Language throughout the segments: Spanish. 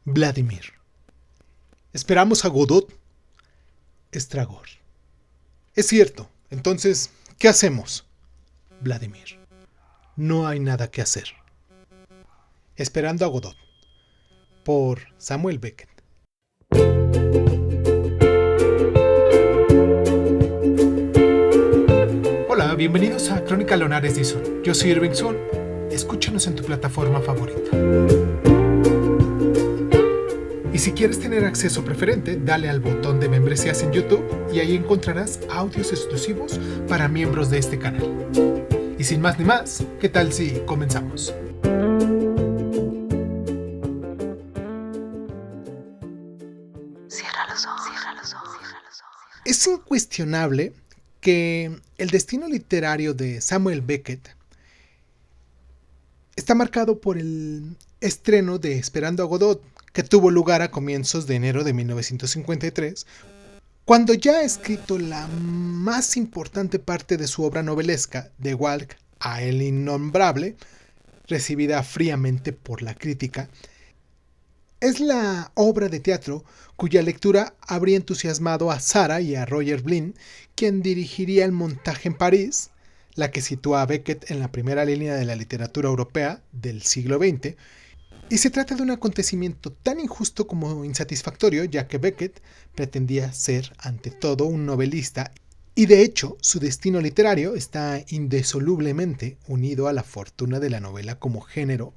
Vladimir. Esperamos a Godot. Estragor. Es cierto. Entonces, ¿qué hacemos? Vladimir. No hay nada que hacer. Esperando a Godot. Por Samuel Beckett. Hola, bienvenidos a Crónica Lonares Dizon. Yo soy Irving Sun. Escúchanos en tu plataforma favorita. Y si quieres tener acceso preferente, dale al botón de membresías en YouTube y ahí encontrarás audios exclusivos para miembros de este canal. Y sin más ni más, ¿qué tal si comenzamos? Cierra los ojos, cierra los ojos, cierra los ojos. Es incuestionable que el destino literario de Samuel Beckett está marcado por el estreno de Esperando a Godot, que tuvo lugar a comienzos de enero de 1953, cuando ya ha escrito la más importante parte de su obra novelesca, The Walk a El Innombrable, recibida fríamente por la crítica. Es la obra de teatro cuya lectura habría entusiasmado a Sarah y a Roger Blin, quien dirigiría el montaje en París, la que sitúa a Beckett en la primera línea de la literatura europea del siglo XX, y se trata de un acontecimiento tan injusto como insatisfactorio, ya que Beckett pretendía ser ante todo un novelista, y de hecho su destino literario está indisolublemente unido a la fortuna de la novela como género,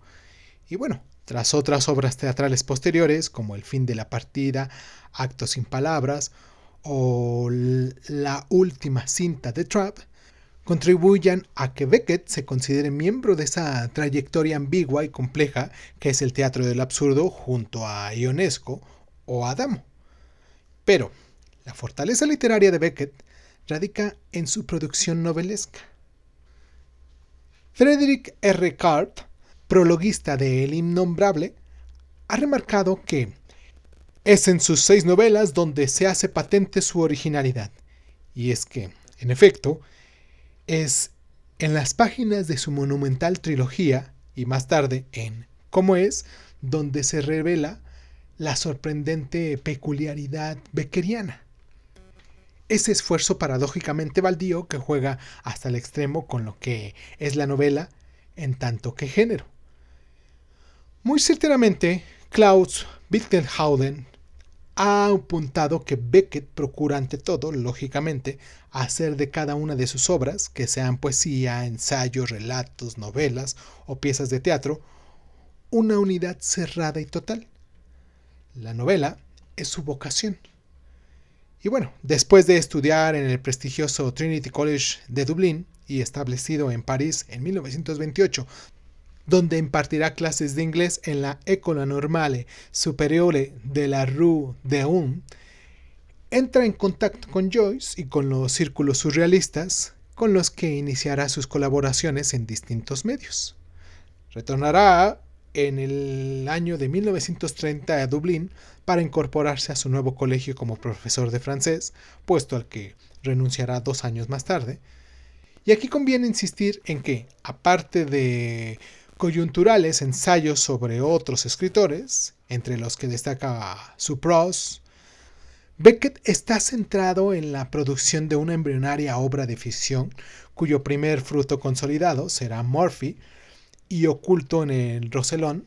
y bueno, tras otras obras teatrales posteriores, como El fin de la partida, Acto sin palabras, o la última cinta de Trap, contribuyan a que Beckett se considere miembro de esa trayectoria ambigua y compleja que es el teatro del absurdo junto a Ionesco o Adamo. Pero la fortaleza literaria de Beckett radica en su producción novelesca. Frederick R. Cart, prologuista de El Innombrable, ha remarcado que es en sus 6 novelas donde se hace patente su originalidad. Y es que, en efecto, es en las páginas de su monumental trilogía y más tarde en Cómo es, donde se revela la sorprendente peculiaridad beckeriana. Ese esfuerzo paradójicamente baldío que juega hasta el extremo con lo que es la novela en tanto que género. Muy certeramente, Klaus Wittgenhausen ha apuntado que Beckett procura ante todo, lógicamente, hacer de cada una de sus obras, que sean poesía, ensayos, relatos, novelas o piezas de teatro, una unidad cerrada y total. La novela es su vocación. Y bueno, después de estudiar en el prestigioso Trinity College de Dublín y establecido en París en 1928, donde impartirá clases de inglés en la École Normale Supérieure de la Rue de Ulm, entra en contacto con Joyce y con los círculos surrealistas, con los que iniciará sus colaboraciones en distintos medios. Retornará en el año de 1930 a Dublín para incorporarse a su nuevo colegio como profesor de francés, puesto al que renunciará 2 años más tarde. Y aquí conviene insistir en que, aparte de coyunturales ensayos sobre otros escritores, entre los que destaca su prose, Beckett está centrado en la producción de una embrionaria obra de ficción cuyo primer fruto consolidado será Murphy, y oculto en el Roselón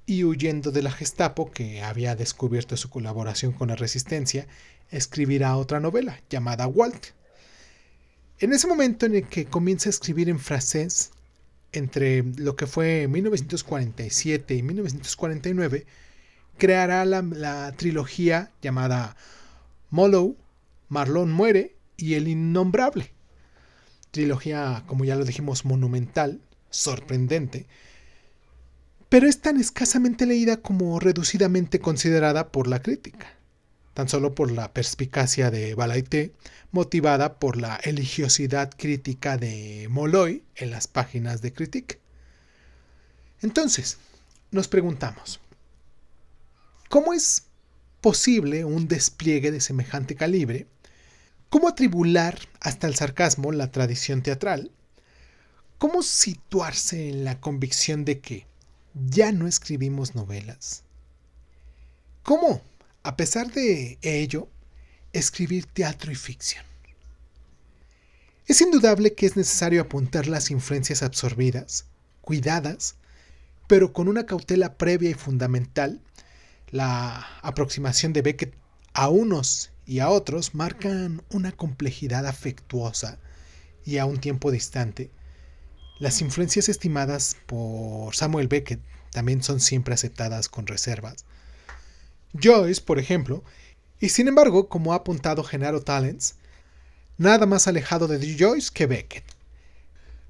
y huyendo de la Gestapo que había descubierto su colaboración con la resistencia, escribirá otra novela llamada Walt. En ese momento en el que comienza a escribir en francés, entre lo que fue 1947 y 1949, creará la trilogía llamada Mollow, Marlon muere y El Innombrable. Trilogía, como ya lo dijimos, monumental, sorprendente, pero es tan escasamente leída como reducidamente considerada por la crítica, tan solo por la perspicacia de Balaité, motivada por la eligiosidad crítica de Molloy en las páginas de Critique. Entonces, nos preguntamos, ¿cómo es posible un despliegue de semejante calibre? ¿Cómo atribular hasta el sarcasmo la tradición teatral? ¿Cómo situarse en la convicción de que ya no escribimos novelas? ¿Cómo, a pesar de ello, escribir teatro y ficción? Es indudable que es necesario apuntar las influencias absorbidas, cuidadas, pero con una cautela previa y fundamental. La aproximación de Beckett a unos y a otros marcan una complejidad afectuosa y a un tiempo distante. Las influencias estimadas por Samuel Beckett también son siempre aceptadas con reservas. Joyce, por ejemplo, y sin embargo, como ha apuntado Genaro Tallens, nada más alejado de Joyce que Beckett,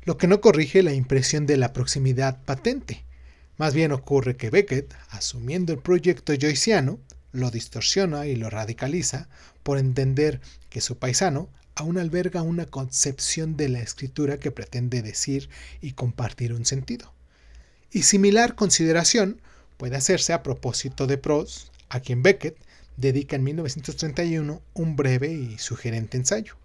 lo que no corrige la impresión de la proximidad patente. Más bien ocurre que Beckett, asumiendo el proyecto joyciano, lo distorsiona y lo radicaliza por entender que su paisano aún alberga una concepción de la escritura que pretende decir y compartir un sentido. Y similar consideración puede hacerse a propósito de Proust, a quien Beckett dedica en 1931 un breve y sugerente ensayo.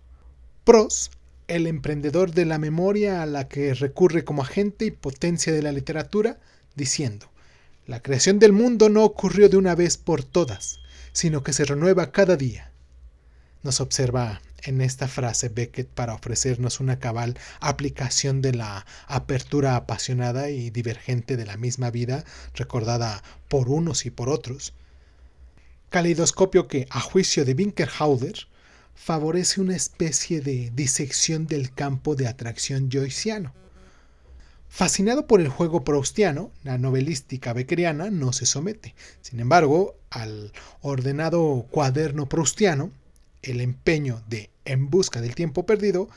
Proust, el emprendedor de la memoria a la que recurre como agente y potencia de la literatura, diciendo: la creación del mundo no ocurrió de una vez por todas, sino que se renueva cada día. Nos observa en esta frase Beckett para ofrecernos una cabal aplicación de la apertura apasionada y divergente de la misma vida recordada por unos y por otros. Caleidoscopio que, a juicio de Winkelhauser, favorece una especie de disección del campo de atracción joyciano. Fascinado por el juego proustiano, la novelística beckeriana no se somete. Sin embargo, al ordenado cuaderno proustiano, el empeño de En busca del tiempo perdido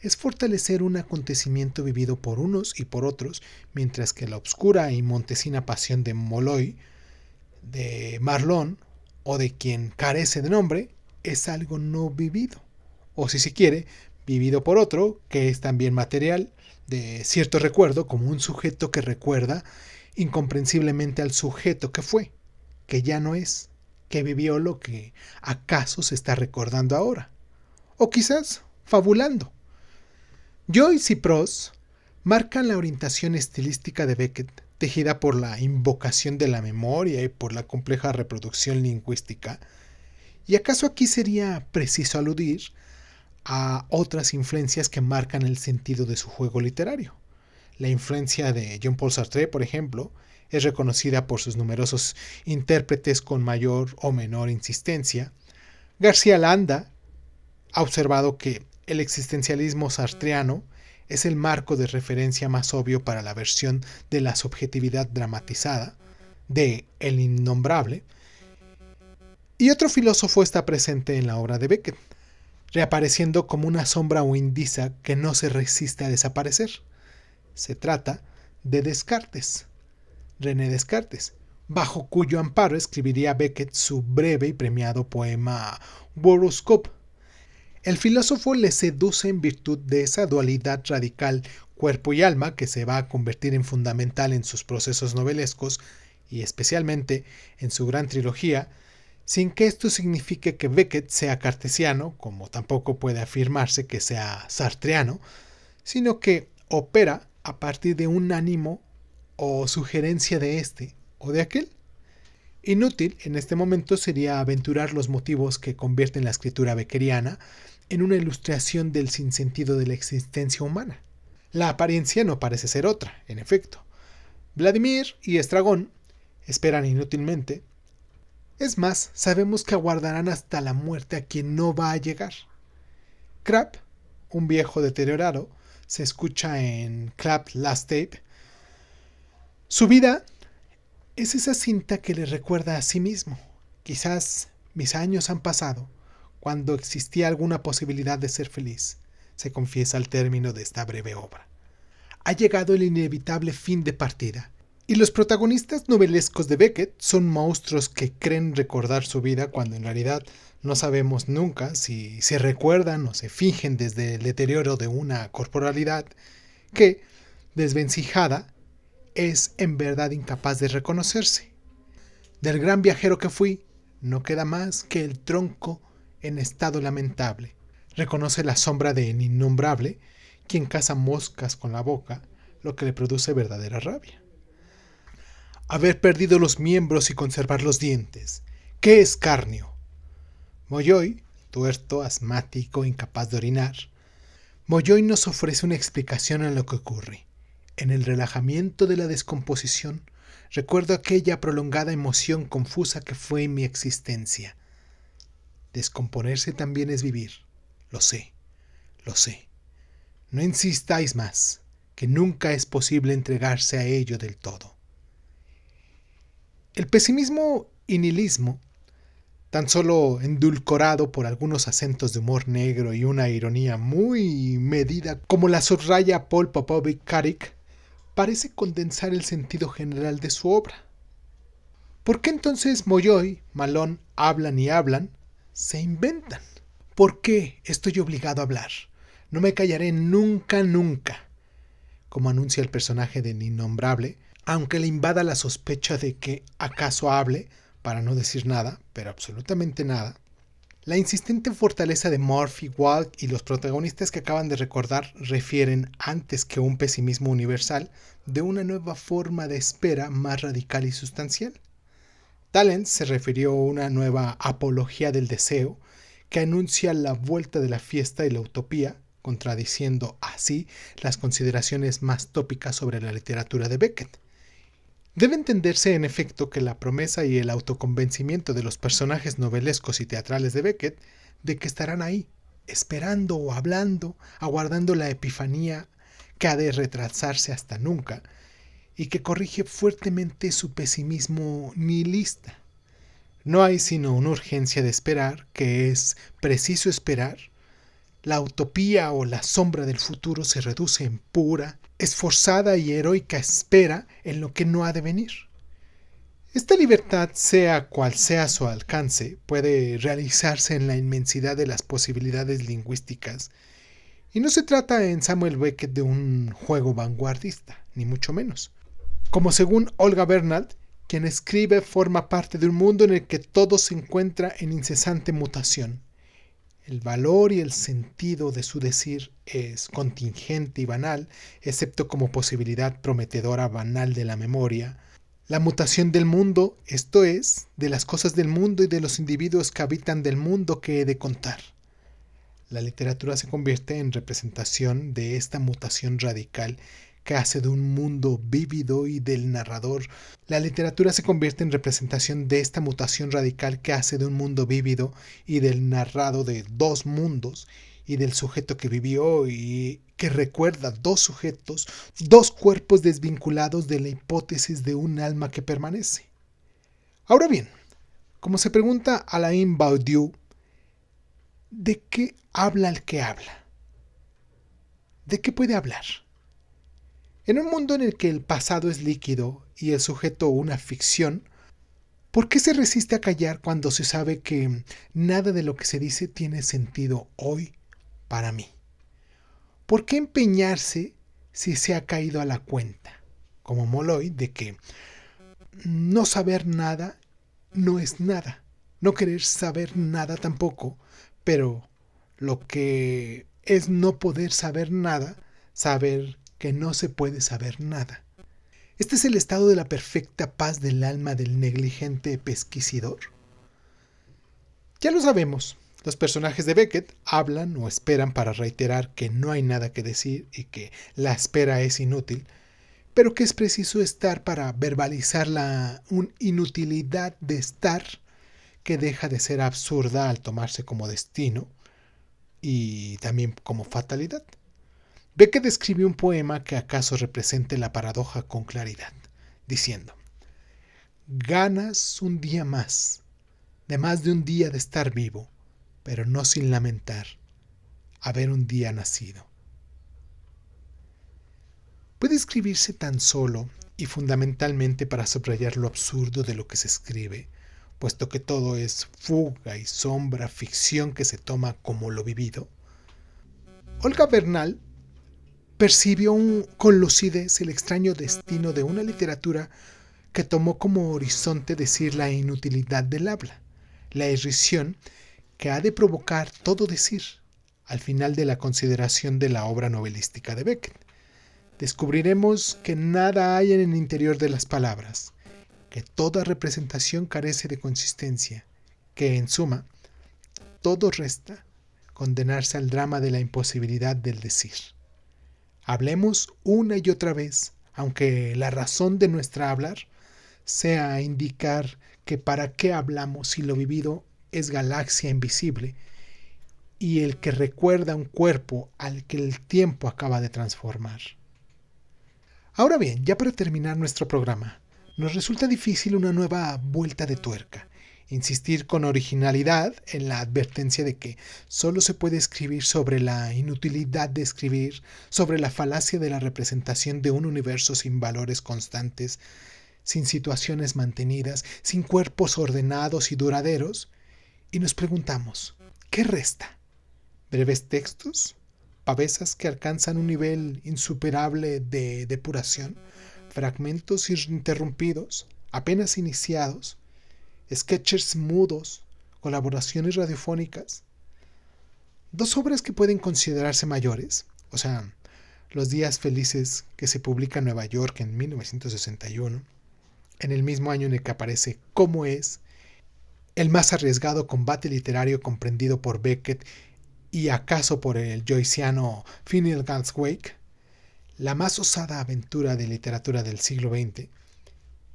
es fortalecer un acontecimiento vivido por unos y por otros, mientras que la obscura y montesina pasión de Molloy, de Marlon o de quien carece de nombre es algo no vivido, o si se quiere, vivido por otro, que es también material de cierto recuerdo, como un sujeto que recuerda incomprensiblemente al sujeto que fue, que ya no es, que vivió lo que acaso se está recordando ahora, o quizás fabulando. Joyce y Proust marcan la orientación estilística de Beckett, tejida por la invocación de la memoria y por la compleja reproducción lingüística. ¿Y acaso aquí sería preciso aludir a otras influencias que marcan el sentido de su juego literario? La influencia de Jean-Paul Sartre, por ejemplo, es reconocida por sus numerosos intérpretes con mayor o menor insistencia. García Landa ha observado que el existencialismo sartreano es el marco de referencia más obvio para la versión de la subjetividad dramatizada de El Innombrable. Y otro filósofo está presente en la obra de Beckett, reapareciendo como una sombra o indiza que no se resiste a desaparecer. Se trata de Descartes, René Descartes, bajo cuyo amparo escribiría Beckett su breve y premiado poema Horoscope. El filósofo le seduce en virtud de esa dualidad radical cuerpo y alma que se va a convertir en fundamental en sus procesos novelescos y especialmente en su gran trilogía, sin que esto signifique que Beckett sea cartesiano, como tampoco puede afirmarse que sea sartreano, sino que opera a partir de un ánimo o sugerencia de este o de aquel. Inútil en este momento sería aventurar los motivos que convierten la escritura beckeriana en una ilustración del sinsentido de la existencia humana. La apariencia no parece ser otra, en efecto. Vladimir y Estragón esperan inútilmente. Es más, sabemos que aguardarán hasta la muerte a quien no va a llegar. Krapp, un viejo deteriorado, se escucha en Clap Last Tape. Su vida es esa cinta que le recuerda a sí mismo. Quizás mis años han pasado cuando existía alguna posibilidad de ser feliz, se confiesa al término de esta breve obra. Ha llegado el inevitable fin de partida, y los protagonistas novelescos de Beckett son monstruos que creen recordar su vida cuando en realidad no sabemos nunca si se recuerdan o se fingen desde el deterioro de una corporalidad que, desvencijada, es en verdad incapaz de reconocerse. Del gran viajero que fui, no queda más que el tronco en estado lamentable. Reconoce la sombra de El Innombrable, quien caza moscas con la boca, lo que le produce verdadera rabia. Haber perdido los miembros y conservar los dientes, ¿Qué escarnio? Molloy, tuerto, asmático, incapaz de orinar. Molloy nos ofrece una explicación a lo que ocurre. En el relajamiento de la descomposición, recuerdo aquella prolongada emoción confusa que fue mi existencia. Descomponerse también es vivir. Lo sé, lo sé. No insistáis más, que nunca es posible entregarse a ello del todo. El pesimismo y nihilismo, tan solo endulcorado por algunos acentos de humor negro y una ironía muy medida como la subraya Paul Popovich-Carrick, parece condensar el sentido general de su obra. ¿Por qué entonces Molloy, Malone hablan y hablan? Se inventan. ¿Por qué estoy obligado a hablar? No me callaré nunca, nunca. Como anuncia el personaje del innombrable, aunque le invada la sospecha de que acaso hable, para no decir nada, pero absolutamente nada. La insistente fortaleza de Murphy, Walt y los protagonistas que acaban de recordar refieren, antes que un pesimismo universal, de una nueva forma de espera más radical y sustancial. Tallent se refirió a una nueva apología del deseo que anuncia la vuelta de la fiesta y la utopía, contradiciendo así las consideraciones más tópicas sobre la literatura de Beckett. Debe entenderse en efecto que la promesa y el autoconvencimiento de los personajes novelescos y teatrales de Beckett de que estarán ahí, esperando o hablando, aguardando la epifanía que ha de retrasarse hasta nunca, y que corrige fuertemente su pesimismo nihilista. No hay sino una urgencia de esperar, que es preciso esperar. La utopía o la sombra del futuro se reduce en pura, esforzada y heroica espera en lo que no ha de venir. Esta libertad, sea cual sea su alcance, puede realizarse en la inmensidad de las posibilidades lingüísticas, y no se trata en Samuel Beckett de un juego vanguardista, ni mucho menos. Como según Olga Bernald, quien escribe forma parte de un mundo en el que todo se encuentra en incesante mutación. El valor y el sentido de su decir es contingente y banal, excepto como posibilidad prometedora banal de la memoria. La mutación del mundo, esto es, de las cosas del mundo y de los individuos que habitan del mundo que he de contar. La literatura se convierte en representación de esta mutación radical que hace de un mundo vívido y del narrador. La literatura se convierte en representación de esta mutación radical que hace de un mundo vívido y del narrado de dos mundos, y del sujeto que vivió y que recuerda dos sujetos, dos cuerpos desvinculados de la hipótesis de un alma que permanece. Ahora bien, como se pregunta Alain Baudieu, ¿de qué habla el que habla? ¿De qué puede hablar? En un mundo en el que el pasado es líquido y el sujeto una ficción, ¿por qué se resiste a callar cuando se sabe que nada de lo que se dice tiene sentido hoy para mí? ¿Por qué empeñarse si se ha caído a la cuenta, como Molloy, de que no saber nada no es nada, no querer saber nada tampoco, pero lo que es no poder saber nada, saber que no se puede saber nada? ¿Este es el estado de la perfecta paz del alma del negligente pesquisidor? Ya lo sabemos, los personajes de Beckett hablan o esperan para reiterar que no hay nada que decir y que la espera es inútil, pero que es preciso estar para verbalizar la inutilidad de estar, que deja de ser absurda al tomarse como destino y también como fatalidad. Beckett escribió un poema que acaso represente la paradoja con claridad, diciendo: ganas un día más de un día de estar vivo, pero no sin lamentar haber un día nacido. Puede escribirse tan solo y fundamentalmente para subrayar lo absurdo de lo que se escribe, puesto que todo es fuga y sombra, ficción que se toma como lo vivido. Olga Bernal percibió con lucidez el extraño destino de una literatura que tomó como horizonte decir la inutilidad del habla, la irrisión que ha de provocar todo decir, al final de la consideración de la obra novelística de Beckett. Descubriremos que nada hay en el interior de las palabras, que toda representación carece de consistencia, que en suma, todo resta condenarse al drama de la imposibilidad del decir. Hablemos una y otra vez, aunque la razón de nuestra hablar sea indicar que para qué hablamos si lo vivido es galaxia invisible y el que recuerda un cuerpo al que el tiempo acaba de transformar. Ahora bien, ya para terminar nuestro programa, nos resulta difícil una nueva vuelta de tuerca, insistir con originalidad en la advertencia de que solo se puede escribir sobre la inutilidad de escribir, sobre la falacia de la representación de un universo sin valores constantes, sin situaciones mantenidas, sin cuerpos ordenados y duraderos, y nos preguntamos, ¿qué resta? ¿Breves textos? ¿Pavesas que alcanzan un nivel insuperable de depuración? ¿Fragmentos interrumpidos, apenas iniciados? ¿Sketches mudos? ¿Colaboraciones radiofónicas? Dos obras que pueden considerarse mayores, o sea, Los días felices, que se publica en Nueva York en 1961, en el mismo año en el que aparece Cómo es, el más arriesgado combate literario comprendido por Beckett y acaso por el joyciano Finnegan's Wake, la más osada aventura de literatura del siglo XX,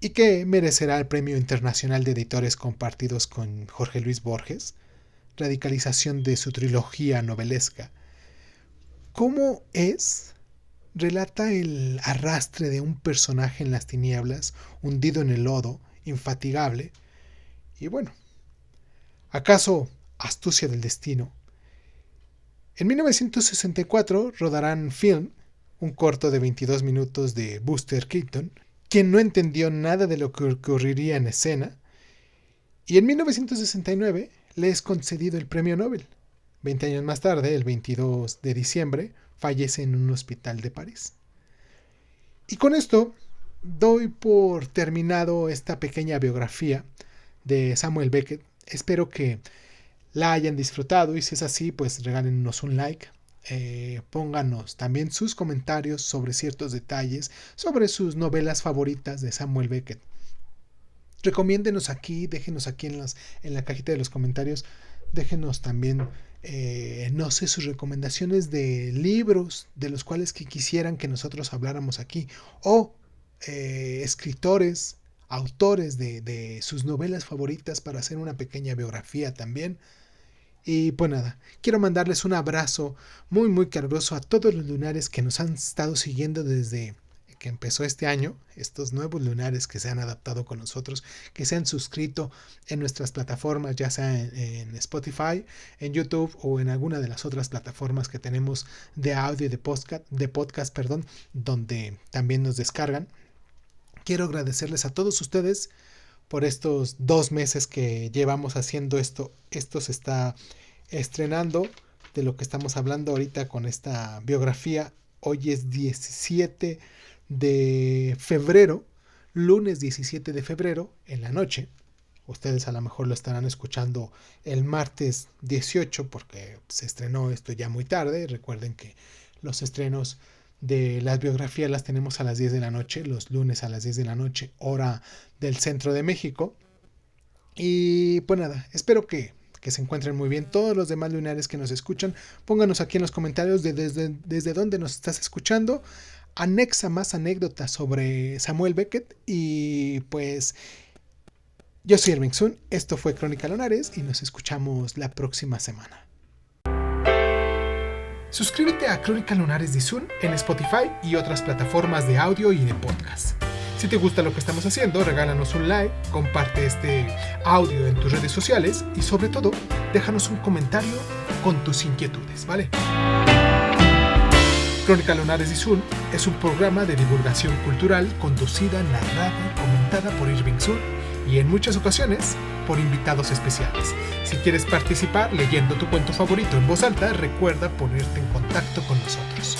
y que merecerá el Premio Internacional de Editores Compartidos con Jorge Luis Borges, radicalización de su trilogía novelesca. ¿Cómo es? Relata el arrastre de un personaje en las tinieblas, hundido en el lodo, infatigable, y bueno, ¿acaso astucia del destino? En 1964 rodarán Film, un corto de 22 minutos de Buster Keaton, quien no entendió nada de lo que ocurriría en escena, y en 1969 le es concedido el premio Nobel. 20 años más tarde, el 22 de diciembre, fallece en un hospital de París. Y con esto doy por terminado esta pequeña biografía de Samuel Beckett. Espero que la hayan disfrutado y si es así, pues regálenos un like. Pónganos también sus comentarios sobre ciertos detalles, sobre sus novelas favoritas de Samuel Beckett. Recomiéndenos aquí, déjenos aquí en la cajita de los comentarios, déjenos también, no sé, sus recomendaciones de libros de los cuales que quisieran que nosotros habláramos aquí, o escritores, autores de sus novelas favoritas para hacer una pequeña biografía también. Y pues nada, quiero mandarles un abrazo muy muy caluroso a todos los lunares que nos han estado siguiendo desde que empezó este año, estos nuevos lunares que se han adaptado con nosotros, que se han suscrito en nuestras plataformas, ya sea en Spotify, en YouTube o en alguna de las otras plataformas que tenemos de audio y de podcast, donde también nos descargan. Quiero agradecerles a todos ustedes por estos 2 meses que llevamos haciendo esto. Esto se está estrenando de lo que estamos hablando ahorita con esta biografía. Hoy es 17 de febrero, lunes 17 de febrero en la noche. Ustedes a lo mejor lo estarán escuchando el martes 18 porque se estrenó esto ya muy tarde. Recuerden que los estrenos de las biografías las tenemos a las 10 de la noche, los lunes a las 10 de la noche, hora del centro de México. Y pues nada, espero que se encuentren muy bien. Todos los demás lunares que nos escuchan, pónganos aquí en los comentarios desde dónde nos estás escuchando. Anexa más anécdotas sobre Samuel Beckett. Y pues yo soy Irving Sun, esto fue Crónica Lunares y nos escuchamos la próxima semana. Suscríbete a Crónica Lunares de Sun en Spotify y otras plataformas de audio y de podcast. Si te gusta lo que estamos haciendo, regálanos un like, comparte este audio en tus redes sociales y sobre todo, déjanos un comentario con tus inquietudes, ¿vale? Crónica Lunares de Sun es un programa de divulgación cultural conducida, narrada y comentada por Irving Sun y en muchas ocasiones por invitados especiales. Si quieres participar leyendo tu cuento favorito en voz alta, recuerda ponerte en contacto con nosotros.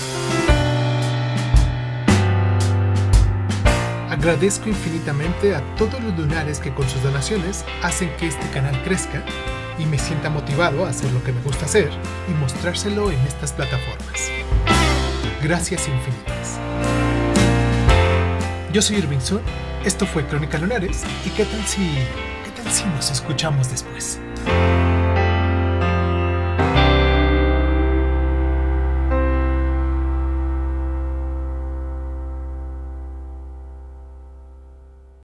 Agradezco infinitamente a todos los lunares que con sus donaciones hacen que este canal crezca y me sienta motivado a hacer lo que me gusta hacer y mostrárselo en estas plataformas. Gracias infinitas. Yo soy Irving Sun Esto fue Crónica Lunares y qué tal si nos escuchamos después.